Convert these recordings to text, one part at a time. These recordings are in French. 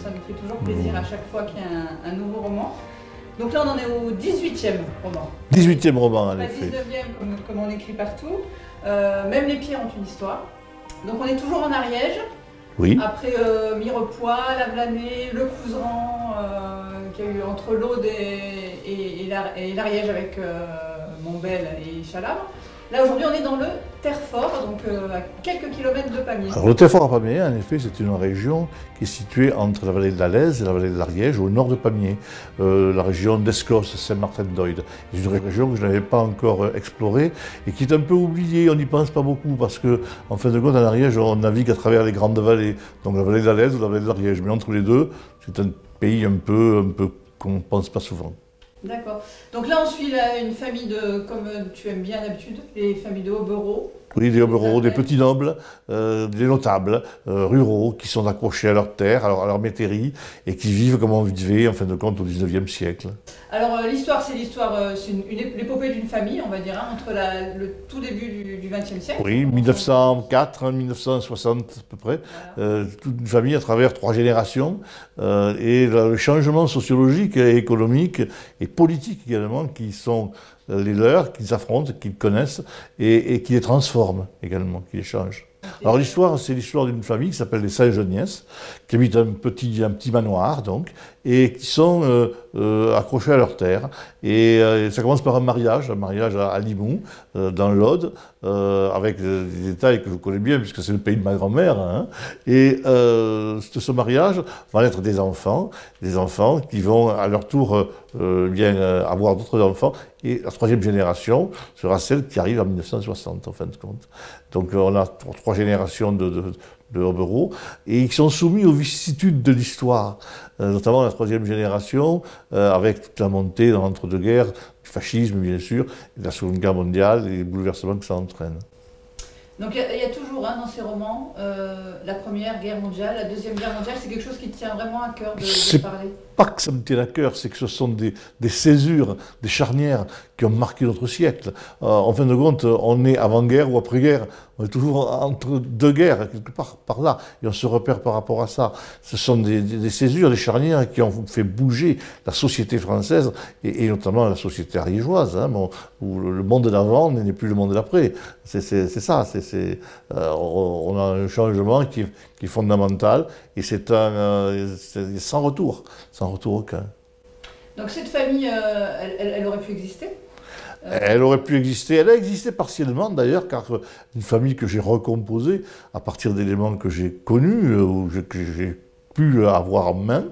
ça nous fait toujours plaisir à chaque fois qu'il y a un nouveau roman. Donc là, on en est au 18e roman. 18e roman, en Pas effet. 19e comme on écrit partout. Même les pierres ont une histoire. Donc on est toujours en Ariège. Oui. Après Mirepoix, Lavelanet, Le Couserans, qu'il y a eu entre l'Aude et l'Ariège avec Montbel et Chalabre. Là aujourd'hui on est dans le Terrefort, donc à quelques kilomètres de Pamiers. Alors, le Terrefort à Pamiers, en effet, c'est une région qui est située entre la vallée de la Lèze et la vallée de l'Ariège, au nord de Pamiers, la région d'Escos, Saint-Martin-d'Oyde. C'est une région que je n'avais pas encore explorée et qui est un peu oubliée, on n'y pense pas beaucoup, parce que, en fin de compte, en Ariège, on navigue à travers les grandes vallées, donc la vallée de la Lèze ou la vallée de l'Ariège. Mais entre les deux, c'est un pays un peu qu'on ne pense pas souvent. D'accord. Donc là, on suit une famille de, comme tu aimes bien d'habitude, les familles de Hobereaux. Oui, des hobereaux, des petits nobles, des notables, ruraux, qui sont accrochés à leur terre, à leur métairie, et qui vivent comme on vivait, en fin de compte, au XIXe siècle. Alors l'histoire, c'est l'épopée d'une famille, on va dire, hein, entre le tout début du XXe siècle. Oui, 1904, 1960 à peu près. Voilà. Toute une famille à travers 3 générations. Et le changement sociologique et économique et politique également qui sont les leurs, qu'ils affrontent, qu'ils connaissent et qui les transforment également, qui les changent. Alors l'histoire, c'est l'histoire d'une famille qui s'appelle les Saint-Geniès, qui habite un petit manoir donc, et qui sont accrochés à leur terre. Et ça commence par un mariage à Limoux, dans l'Aude, avec des détails que je connais bien, puisque c'est le pays de ma grand-mère. Hein. Et ce mariage va naître des enfants qui vont à leur tour avoir d'autres enfants. Et la 3e génération sera celle qui arrive en 1960, en fin de compte. Donc on a 3 générations de Hobereaux, et ils sont soumis aux vicissitudes de l'histoire, notamment la 3e génération, avec toute la montée dans l'entre-deux-guerres, du fascisme bien sûr, de la Seconde Guerre mondiale et les bouleversements que ça entraîne. Donc il y a toujours dans ces romans la Première Guerre mondiale, la Deuxième Guerre mondiale, c'est quelque chose qui tient vraiment à cœur de parler. Pas que ça me tienne à cœur, c'est que ce sont des césures, des charnières qui ont marqué notre siècle. En fin de compte, on est avant-guerre ou après-guerre, on est toujours entre 2 guerres, quelque part par là, et on se repère par rapport à ça. Ce sont des césures, des charnières qui ont fait bouger la société française, et notamment la société ariégeoise, hein, où le monde d'avant n'est plus le monde d'après. C'est ça, on a un changement qui est fondamental, et c'est sans retour aucun. Donc cette famille, elle aurait pu exister ? Elle aurait pu exister, elle a existé partiellement d'ailleurs, car une famille que j'ai recomposée à partir d'éléments que j'ai connus, que j'ai pu avoir en main.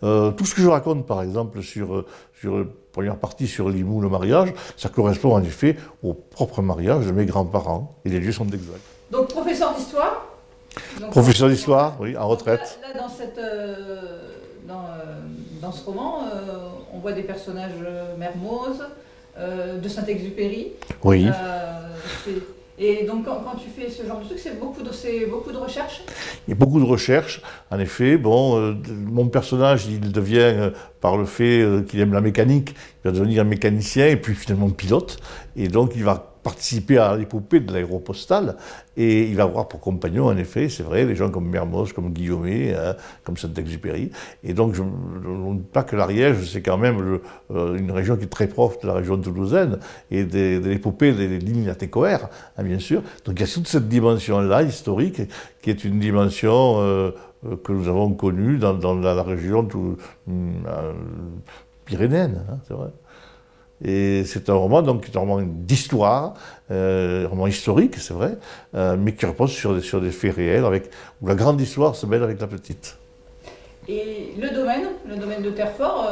Tout ce que je raconte par exemple sur la première partie sur Limoux, le mariage, ça correspond en effet au propre mariage de mes grands-parents, et les lieux sont exacts. Donc professeur d'histoire ? Professeur d'histoire, oui, en retraite. Là dans ce roman, on voit des personnages Mermoz, de Saint-Exupéry. Oui. Et donc quand tu fais ce genre de truc, c'est beaucoup de recherches ? Il y a beaucoup de recherches, en effet. Bon, mon personnage, il devient, par le fait qu'il aime la mécanique, il va devenir un mécanicien et puis finalement pilote. Et donc il va participer à l'épopée de l'aéropostale, et il va avoir pour compagnon, en effet, c'est vrai, des gens comme Mermoz, comme Guillaumet, comme Saint-Exupéry. Et donc, je ne pas que l'Ariège, c'est quand même une région qui est très proche de la région toulousaine, et de l'épopée des lignes latécoères, hein, bien sûr. Donc, il y a toute cette dimension-là, historique, qui est une dimension que nous avons connue dans la région pyrénéenne, hein, c'est vrai. Et c'est un roman, donc, qui est un roman d'histoire, un roman historique, c'est vrai, mais qui repose sur des faits réels, où la grande histoire se mêle avec la petite. Et le domaine de Terrefort,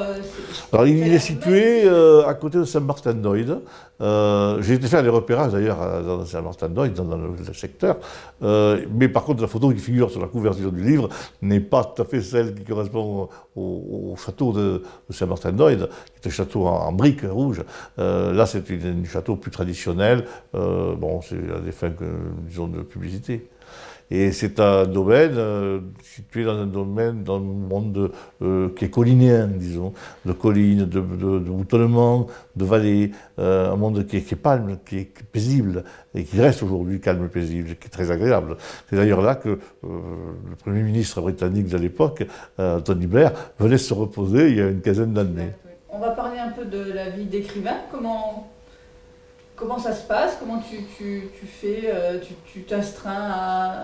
alors il est situé à côté de Saint-Martin-d'Oyde. J'ai été faire des repérages d'ailleurs dans Saint-Martin-d'Oyde, dans le secteur. Mais par contre, la photo qui figure sur la couverture du livre n'est pas tout à fait celle qui correspond au château de Saint-Martin-d'Oyde, qui est un château en briques rouges. Là, c'est un château plus traditionnel. Bon, c'est à des fins, disons, de publicité. Et c'est un domaine situé dans un domaine, dans le monde qui est collinien, disons, de collines, de boutonnements, de vallées, un monde qui est calme, qui est paisible, et qui reste aujourd'hui calme et paisible, qui est très agréable. C'est d'ailleurs là que le Premier ministre britannique de l'époque, Tony Blair, venait se reposer il y a une quinzaine d'années. On va parler un peu de la vie d'écrivain. Comment ça se passe? Comment tu fais? Tu t'astreins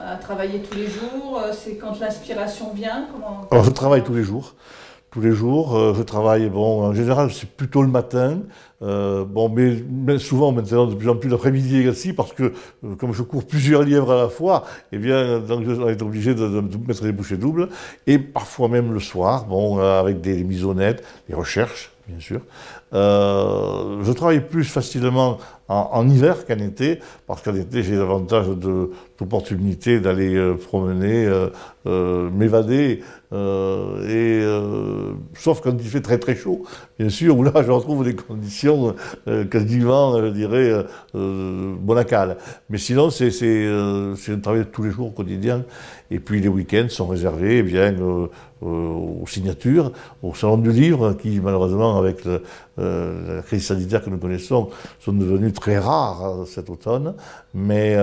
à travailler tous les jours? C'est quand l'inspiration vient? Alors, je travaille tous les jours. Tous les jours, je travaille, bon, en général, c'est plutôt le matin, bon, mais souvent, maintenant, de plus en plus l'après-midi aussi, parce que, comme je cours plusieurs lièvres à la fois, eh bien, donc, je vais être obligé de mettre les bouchées doubles, et parfois même le soir, bon, avec des mises au net, des recherches, bien sûr. Je travaille plus facilement en hiver qu'en été, parce qu'en été, j'ai davantage d'opportunités d'aller promener, m'évader, sauf quand il fait très très chaud, bien sûr, où là je retrouve des conditions quasiment, je dirais, monacales. Mais sinon, c'est un travail de tous les jours au quotidien. Et puis les week-ends sont réservés eh bien, aux signatures, au salon du livre, qui malheureusement, avec la crise sanitaire que nous connaissons, sont devenus très rares cet automne, mais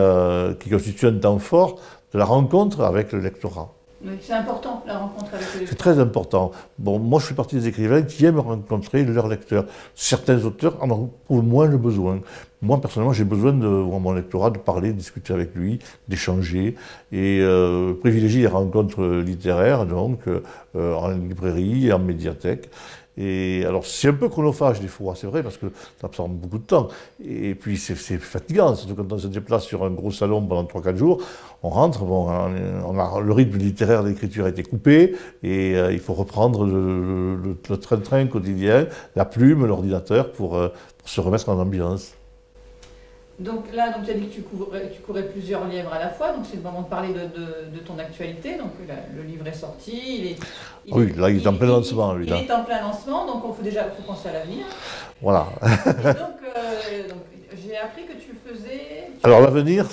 qui constituent un temps fort de la rencontre avec le lectorat. C'est important, la rencontre avec le lecteur. C'est très important. Bon, moi, je fais partie des écrivains qui aiment rencontrer leurs lecteurs. Certains auteurs en ont moins le besoin. Moi, personnellement, j'ai besoin de mon lectorat, de parler, de discuter avec lui, d'échanger, et privilégier les rencontres littéraires, donc, en librairie, en médiathèque. Et alors, c'est un peu chronophage des fois, c'est vrai, parce que ça absorbe beaucoup de temps. Et puis, c'est fatigant, surtout quand on se déplace sur un gros salon pendant 3-4 jours. On rentre, bon, le rythme littéraire d'écriture a été coupé, et il faut reprendre le train-train quotidien, la plume, l'ordinateur, pour se remettre en ambiance. Donc là, tu as dit que tu courais plusieurs lièvres à la fois, donc c'est le moment de parler de ton actualité. Donc là, le livre est sorti, il est en plein lancement, lui. Il est en plein lancement, donc il faut penser à l'avenir. Voilà. Et donc j'ai appris que tu faisais... Alors l'avenir,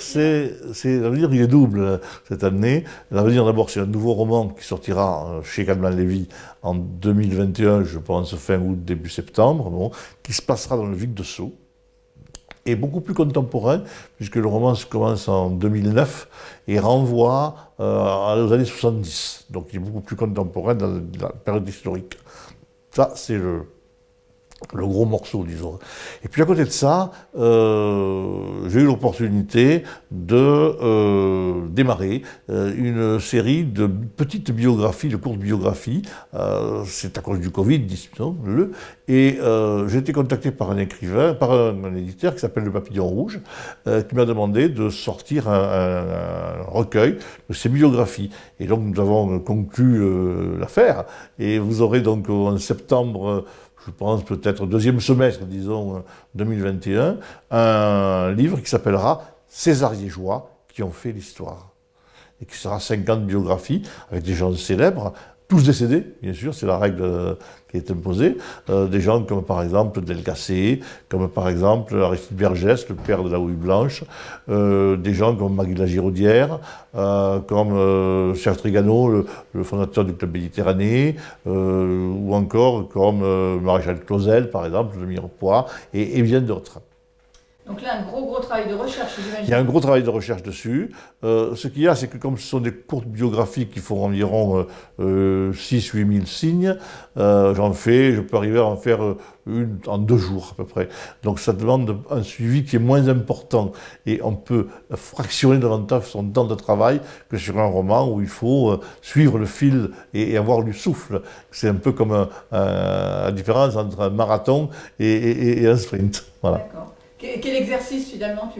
l'avenir, il est double cette année. L'avenir, d'abord, c'est un nouveau roman qui sortira chez Calman Lévy en 2021, je pense fin août, début septembre, bon, qui se passera dans le Vic de Sceaux. Et beaucoup plus contemporain, puisque le roman commence en 2009 et renvoie aux années 70. Donc il est beaucoup plus contemporain dans la période historique. Ça, c'est le gros morceau, disons. Et puis à côté de ça, j'ai eu l'opportunité de démarrer une série de petites biographies, de courtes biographies. C'est à cause du Covid, disons-le. Et j'ai été contacté par un écrivain, par un éditeur qui s'appelle Le Papillon Rouge, qui m'a demandé de sortir un recueil de ses biographies. Et donc nous avons conclu l'affaire. Et vous aurez donc en septembre, je pense peut-être deuxième semestre, disons 2021, un livre qui s'appellera César Liégeois qui ont fait l'histoire. Et qui sera 50 biographies avec des gens célèbres, tous décédés, bien sûr, c'est la règle qui est imposée. Des gens comme par exemple Delcassé, comme par exemple Aristide Bergès, le père de la houille blanche, des gens comme Maguila Giraudière, comme Serge Trigano, le fondateur du Club Méditerranée, ou encore comme Maréchal Clausel, par exemple, de Mirepoix, et bien d'autres. Donc là, un gros travail de recherche, j'imagine. Il y a un gros travail de recherche dessus. Ce qu'il y a, c'est que comme ce sont des courtes biographies qui font environ 6-8 000 signes, je peux arriver à en faire une en 2 jours à peu près. Donc ça demande un suivi qui est moins important. Et on peut fractionner davantage son temps de travail que sur un roman où il faut suivre le fil et avoir du souffle. C'est un peu comme la différence entre un marathon et un sprint. Voilà. D'accord. Quel exercice finalement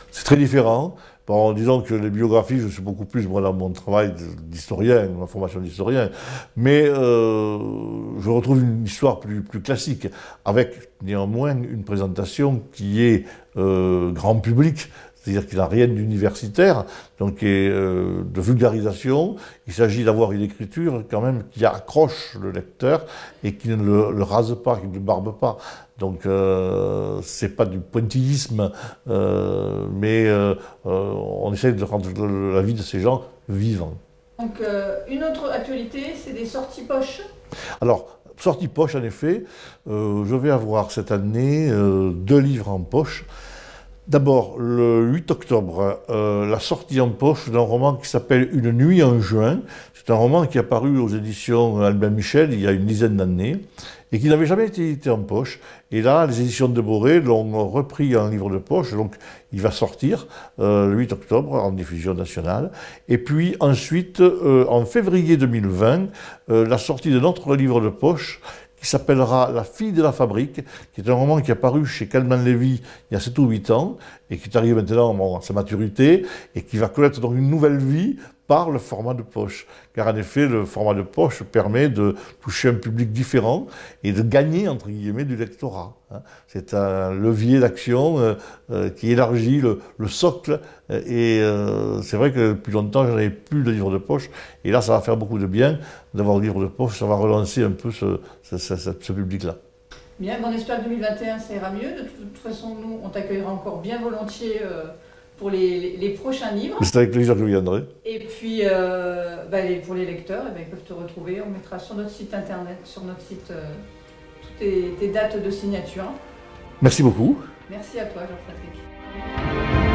C'est très différent. Bon, disons que les biographies, je suis beaucoup plus moi, dans mon travail d'historien, ma formation d'historien, mais je retrouve une histoire plus classique, avec néanmoins une présentation qui est grand public. c'est-à-dire qu'il n'a rien d'universitaire, donc de vulgarisation. Il s'agit d'avoir une écriture quand même qui accroche le lecteur et qui ne le rase pas, qui ne le barbe pas. Donc c'est pas du pointillisme, mais on essaie de rendre la vie de ces gens vivant. Donc une autre actualité, c'est des sorties poche. Alors, sortie poche, en effet, je vais avoir cette année 2 livres en poche. D'abord, le 8 octobre, la sortie en poche d'un roman qui s'appelle Une nuit en juin. C'est un roman qui est apparu aux éditions Albin Michel il y a une dizaine d'années et qui n'avait jamais été édité en poche. Et là, les éditions de Boré l'ont repris en livre de poche, donc il va sortir le 8 octobre en diffusion nationale. Et puis ensuite, en février 2020, la sortie de notre livre de poche qui s'appellera La fille de la fabrique, qui est un roman qui est apparu chez Calman Lévy il y a 7 ou 8 ans, et qui est arrivé maintenant à sa maturité, et qui va connaître donc une nouvelle vie par le format de poche. Car en effet, le format de poche permet de toucher un public différent et de gagner, entre guillemets, du lectorat. C'est un levier d'action qui élargit le socle. Et c'est vrai que depuis longtemps, je n'avais plus de livre de poche. Et là, ça va faire beaucoup de bien d'avoir le livre de poche. Ça va relancer un peu ce public-là. Bien, on espère que 2021, ça ira mieux. De toute façon, nous, on t'accueillera encore bien volontiers pour les prochains livres. C'est avec plaisir que je viendrai. Et puis, pour les lecteurs, ils peuvent te retrouver. On mettra sur notre site internet, sur notre site, toutes tes dates de signature. Merci beaucoup. Merci à toi, Jean-Frédéric.